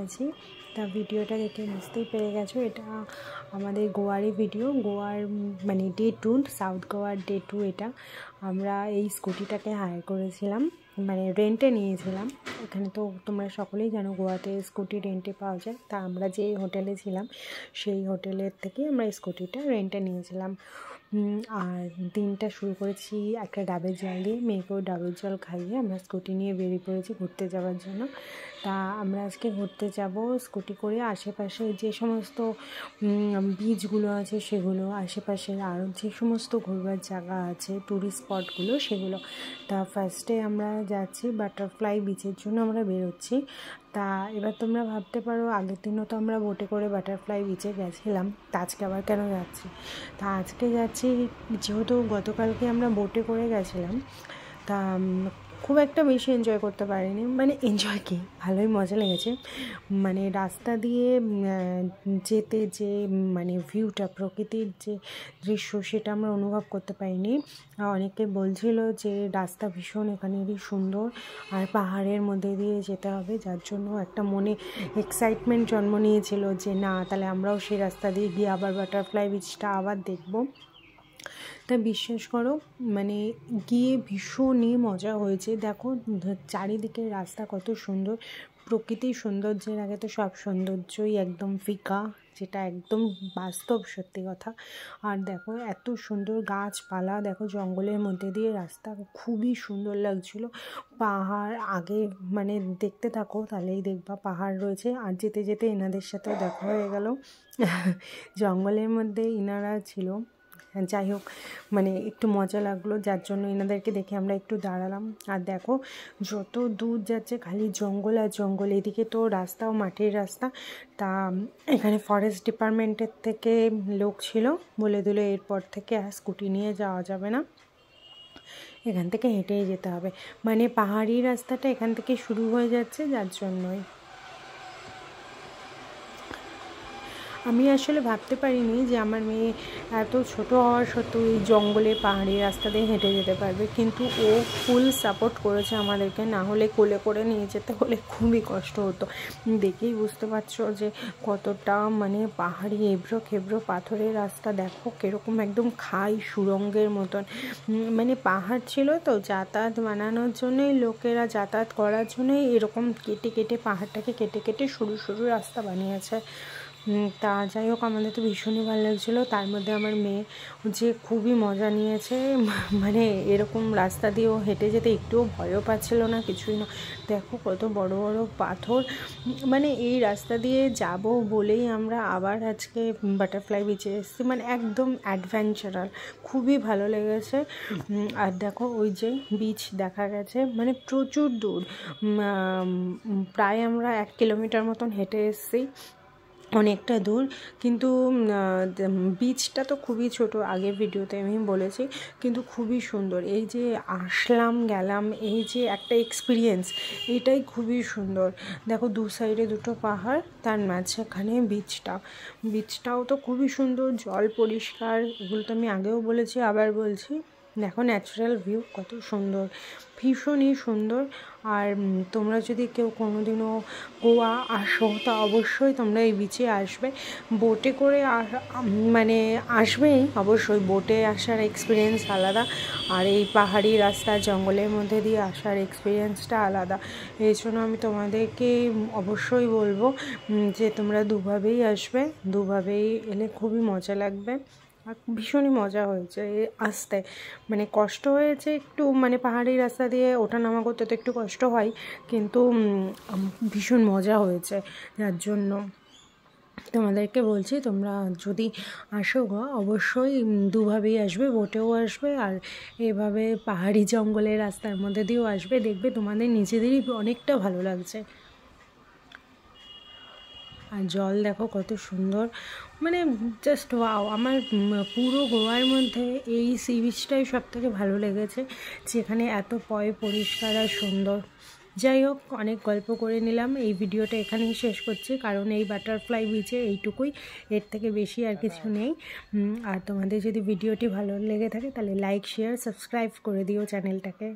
নিয়েছি। তা ভিডিওটা দেখে বুঝতেই পেরে গেছো এটা আমাদের গোয়ারই ভিডিও, গোয়ার মানে ডে 2, সাউথ গোয়ার ডে 2। এটা আমরা এই স্কুটিটাকে হায়ার করেছিলাম, মানে রেন্টে নিয়েছিলাম। এখানে তো তোমরা সকলেই জানো গোয়াতে স্কুটি রেন্টে পাওয়া যায়। তা আমরা যে হোটেলে ছিলাম সেই হোটেলের থেকে আমরা স্কুটিটা রেন্টে নিয়েছিলাম। আর দিনটা শুরু করেছি একটা ডাবের জল দিয়ে। মেয়েকেও ডাবের জল খাইয়ে আমরা স্কুটি নিয়ে বেরিয়ে পড়েছি ঘুরতে যাওয়ার জন্য। তা আমরা আজকে ঘুরতে যাব স্কুটি করে। আশেপাশে যে সমস্ত বিচগুলো আছে সেগুলো, আশেপাশে আরও যে সমস্ত ঘুরবার জায়গা আছে ট্যুরিস্ট স্পটগুলো সেগুলো। তা ফার্স্টে আমরা যাচ্ছি বাটারফ্লাই বিচের জন্য আমরা বেরোচ্ছি। তা এবার তোমরা ভাবতে পারো আগের দিনও তো আমরা বোটে করে বাটারফ্লাই বিচে গেছিলাম, তা আজকে আবার কেন যাচ্ছি। তা আজকে যাচ্ছি যেহেতু গতকালকে আমরা বোটে করে গেছিলাম, তা খুব একটা বেশি এনজয় করতে পারিনি। মানে এনজয় কি, ভালোই মজা লেগেছে। মানে রাস্তা দিয়ে যেতে যে মানে ভিউটা, প্রকৃতির যে দৃশ্য সেটা আমরা অনুভব করতে পারিনি। অনেকে বলছিল যে রাস্তা ভীষণ এখানেরই সুন্দর আর পাহাড়ের মধ্যে দিয়ে যেতে হবে, যার জন্য একটা মনে এক্সাইটমেন্ট জন্ম নিয়েছিল যে না তাহলে আমরাও সেই রাস্তা দিয়ে গিয়ে আবার বাটারফ্লাই বিচটা আবার দেখব। তাই বিশ্বাস করো মানে গিয়ে ভীষণই মজা হয়েছে। দেখো চারিদিকের রাস্তা কত সুন্দর, প্রকৃতির সৌন্দর্যের আগে তো সব সৌন্দর্যই একদম ফিকা, যেটা একদম বাস্তব সত্যি কথা। আর দেখো এত সুন্দর গাছপালা, দেখো জঙ্গলের মধ্যে দিয়ে রাস্তা, খুবই সুন্দর লাগছিল। পাহাড় আগে মানে দেখতে থাকো তাহলেই দেখবা পাহাড় রয়েছে। আর যেতে যেতে এনাদের সাথেও দেখা হয়ে গেল, জঙ্গলের মধ্যে ইনারা ছিল। যাই হোক মানে একটু মজা লাগলো, যার জন্য এনাদেরকে দেখে আমরা একটু দাঁড়ালাম। আর দেখো যত দূর যাচ্ছে খালি জঙ্গল আর জঙ্গল, এদিকে তো রাস্তাও মাটির রাস্তা। তা এখানে ফরেস্ট ডিপার্টমেন্টের থেকে লোক ছিল, বলে দিল এরপর থেকে আর স্কুটি নিয়ে যাওয়া যাবে না, এখান থেকে হেঁটেই যেতে হবে। মানে পাহাড়ি রাস্তাটা এখান থেকে শুরু হয়ে যাচ্ছে, যার জন্যই আমি আসলে ভাবতে পারিনি যে আমার মেয়ে এত ছোট হওয়ার সত্ত্বেও এই জঙ্গলে পাহাড়ি রাস্তা দিয়ে হেঁটে যেতে পারবে, কিন্তু ও ফুল সাপোর্ট করেছে আমাদেরকে। না হলে কোলে করে নিয়ে যেতে হলে খুবই কষ্ট হতো। দেখেই বুঝতে পারছো যে কতটা মানে পাহাড়ি এবড়ো খেবড়ো পাথরের রাস্তা। দেখো কীরকম একদম খাই সুড়ঙ্গের মতন, মানে পাহাড় ছিল তো যাতায়াত বানানোর জন্যই, লোকেরা যাতায়াত করার জন্যই এরকম কেটে কেটে পাহাড়টাকে কেটে কেটে সরু সরু রাস্তা বানিয়েছে। তা যাই হোক আমাদের তো ভীষণই ভালো লাগছিলো। তার মধ্যে আমার মেয়ে যে খুবই মজা নিয়েছে, মানে এরকম রাস্তা দিয়েও হেঁটে যেতে একটুও ভয়ও পাচ্ছিল না, কিছুই না। দেখো কত বড় বড় পাথর, মানে এই রাস্তা দিয়ে যাব বলেই আমরা আবার আজকে বাটারফ্লাই বিচে এসেছি। মানে একদম অ্যাডভেঞ্চারাল, খুবই ভালো লেগেছে। আর দেখো ওই যে বিচ দেখা গেছে, মানে প্রচুর দূর, প্রায় আমরা 1 কিলোমিটার মতন হেঁটে এসেছি, অনেকটা দূর। কিন্তু বিচটা তো খুবই ছোট, আগের ভিডিওতে আমি বলেছি, কিন্তু খুবই সুন্দর। এই যে আসলাম গেলাম, এই যে একটা এক্সপিরিয়েন্স, এটাই খুবই সুন্দর। দেখো দু সাইডে দুটো পাহাড়, তার মাঝখানে বিচটাও তো খুবই সুন্দর, জল পরিষ্কার, এগুলো তো আমি আগেও বলেছি আবার বলছি। দেখো ন্যাচারাল ভিউ কত সুন্দর, ভীষণই সুন্দর। আর তোমরা যদি কেউ কোনোদিনও গোয়া আসো তা অবশ্যই তোমরা এই বিচে আসবে। বোটে করে মানে আসবেই অবশ্যই, বোটে আসার এক্সপিরিয়েন্স আলাদা, আর এই পাহাড়ি রাস্তা জঙ্গলের মধ্যে দিয়ে আসার এক্সপিরিয়েন্সটা আলাদা। এই জন্য আমি তোমাদেরকে অবশ্যই বলবো যে তোমরা দুভাবেই আসবে, দুভাবেই এলে খুবই মজা লাগবে। আর ভীষণই মজা হয়েছে আসতে, মানে কষ্ট হয়েছে একটু, মানে পাহাড়ি রাস্তা দিয়ে ওঠানামা করতে তো একটু কষ্ট হয়, কিন্তু ভীষণ মজা হয়েছে। যার জন্য তোমাদেরকে বলছি তোমরা যদি আসো গো অবশ্যই দুভাবেই আসবে, বোটেও আসবে আর এভাবে পাহাড়ি জঙ্গলের রাস্তার মধ্যে দিয়েও আসবে, দেখবে তোমাদের নিজেদেরই অনেকটা ভালো লাগছে। আর জল দেখো কত সুন্দর, মানে জাস্ট ওয়াও। আমার পুরো গোয়ার মধ্যে এই সি বিচটাই সবথেকে ভালো লেগেছে, যেখানে এত পরিষ্কার আর সুন্দর। যাই হোক অনেক গল্প করে নিলাম, এই ভিডিওটা এখানেই শেষ করছি, কারণ এই বাটারফ্লাই বিচে এইটুকুই, এর থেকে বেশি আর কিছু নেই। আর তোমাদের যদি ভিডিওটি ভালো লেগে থাকে তাহলে লাইক শেয়ার সাবস্ক্রাইব করে দিও চ্যানেলটাকে।